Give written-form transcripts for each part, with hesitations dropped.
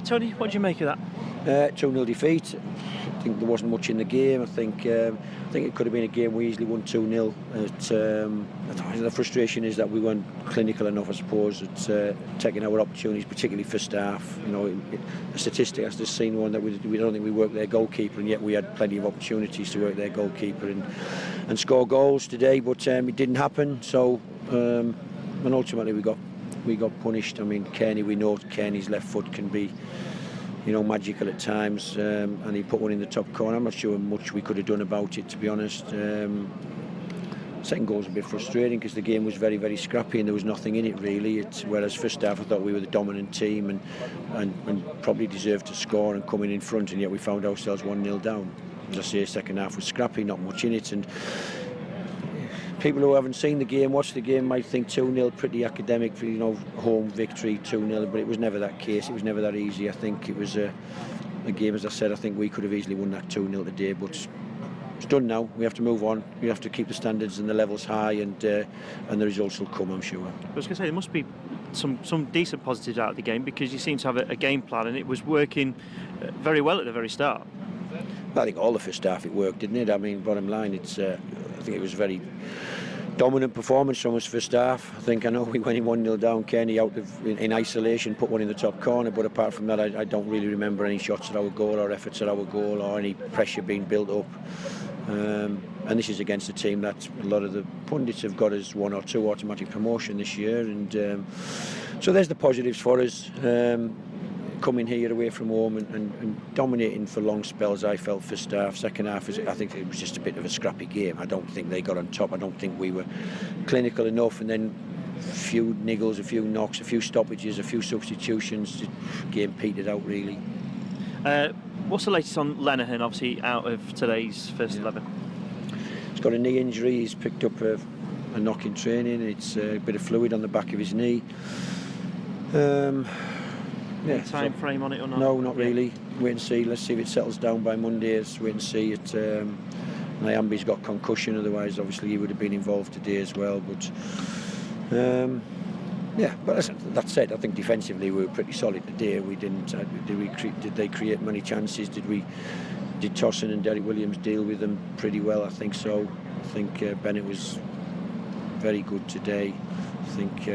Tony, what do you make of that? 2-0 defeat. I think there wasn't much in the game. I think it could have been a game we easily won 2-0. The frustration is that we weren't clinical enough, I suppose, at taking our opportunities, particularly first half. A statistic has just seen one that we don't think we worked their goalkeeper, and yet we had plenty of opportunities to work their goalkeeper and score goals today, but it didn't happen. So and ultimately we got punished. I mean, we know Kearney's left foot can be magical at times, and he put one in the top corner. I'm not sure much we could have done about it, to be honest. Second goal was a bit frustrating because the game was very, very scrappy and there was nothing in it really. Whereas first half I thought we were the dominant team and probably deserved to score and coming in front, and yet we found ourselves 1-0 down. As I say, second half was scrappy, not much in it, and people who haven't seen the game, watched the game, might think 2-0 pretty academic, home victory 2-0, but it was never that case. It was never that easy. I think it was a game, as I said, I think we could have easily won that 2-0 today, but it's done now. We have to move on. We have to keep the standards and the levels high, and the results will come, I'm sure. I was going to say, there must be some decent positives out of the game, because you seem to have a game plan and it was working very well at the very start. I think all the first half it worked, didn't it? I mean, bottom line, I think it was very dominant performance from us first half. I know we went in 1-0 down, Kearney out in isolation, put one in the top corner, but apart from that I don't really remember any shots at our goal or efforts at our goal or any pressure being built up. And this is against a team that a lot of the pundits have got as 1 or 2 automatic promotion this year, and so there's the positives for us. Coming here away from home and dominating for long spells, I felt first half. Second half, I think it was just a bit of a scrappy game. I don't think they got on top. I don't think we were clinical enough, and then a few niggles, a few knocks, a few stoppages, a few substitutions. The game petered out really. What's the latest on Lenihan, obviously out of today's first 11? He's got a knee injury. He's picked up a knock in training. It's a bit of fluid on the back of his knee. Any time frame on it or not? No, not really. Wait and see. Let's see if it settles down by Monday. Let's wait and see. Nyambi's got concussion, otherwise obviously he would have been involved today as well. But but that said, I think defensively we were pretty solid today. We didn't. Did they create many chances? Did Tossin and Derek Williams deal with them pretty well? I think so. I think Bennett was very good today. I think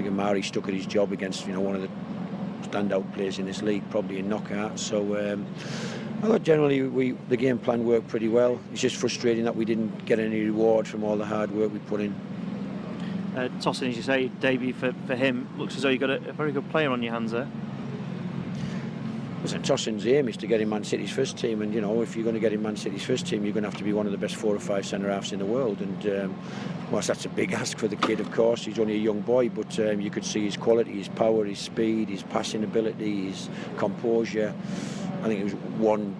Amari stuck at his job against one of the standout players in this league, probably in knockout. So I thought generally the game plan worked pretty well. It's just frustrating that we didn't get any reward from all the hard work we put in. Tossin, as you say, debut for him. Looks as though you've got a very good player on your hands there. Listen, Tossin's aim is to get in Man City's first team, and if you're going to get in Man City's first team, you're going to have to be one of the best 4 or 5 centre-halves in the world. And whilst that's a big ask for the kid, of course, he's only a young boy, but you could see his quality, his power, his speed, his passing ability, his composure. I think it was one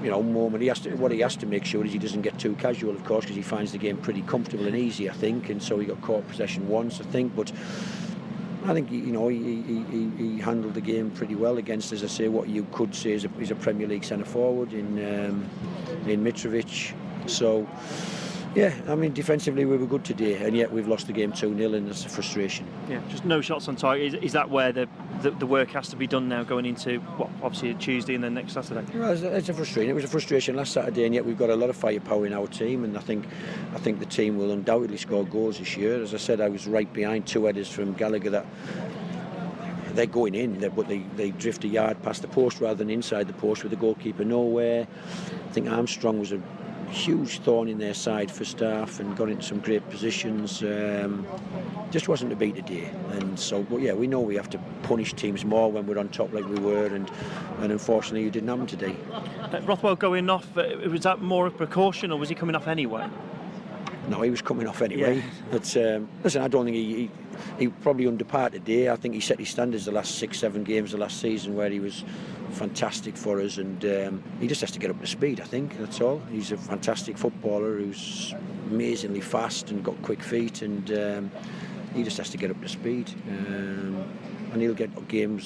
moment. What he has to make sure is he doesn't get too casual, of course, because he finds the game pretty comfortable and easy, I think, and so he got caught possession once, I think, but I think he handled the game pretty well against, as I say, what you could say is a Premier League centre forward in Mitrovic. So yeah, I mean, defensively we were good today, and yet we've lost the game 2-0, and that's a frustration. Yeah, just no shots on target. Is that where the work has to be done now, going into obviously Tuesday and then next Saturday? Well, it's a frustration. It was a frustration last Saturday, and yet we've got a lot of firepower in our team, and I think the team will undoubtedly score goals this year. As I said, I was right behind 2 headers from Gallagher that they're going in, but they drift a yard past the post rather than inside the post with the goalkeeper nowhere. I think Armstrong was a huge thorn in their side first half and got into some great positions. Just wasn't to beat today, and so, but yeah, we know we have to punish teams more when we're on top like we were, and unfortunately it didn't happen today. Rothwell going off, was that more a precaution or was he coming off anyway? No, he was coming off anyway. Yeah. But listen, I don't think he probably under par today. I think he set his standards the last 6-7 games of last season where he was fantastic for us, and he just has to get up to speed, I think, that's all. He's a fantastic footballer who's amazingly fast and got quick feet, and he just has to get up to speed. And he'll get game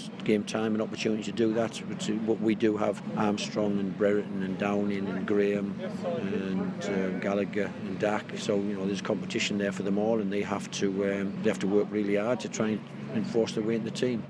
time and opportunity to do that. But we do have Armstrong and Brereton and Downing and Graham and Gallagher and Dak. So there's competition there for them all, and they have to work really hard to try and enforce their way in the team.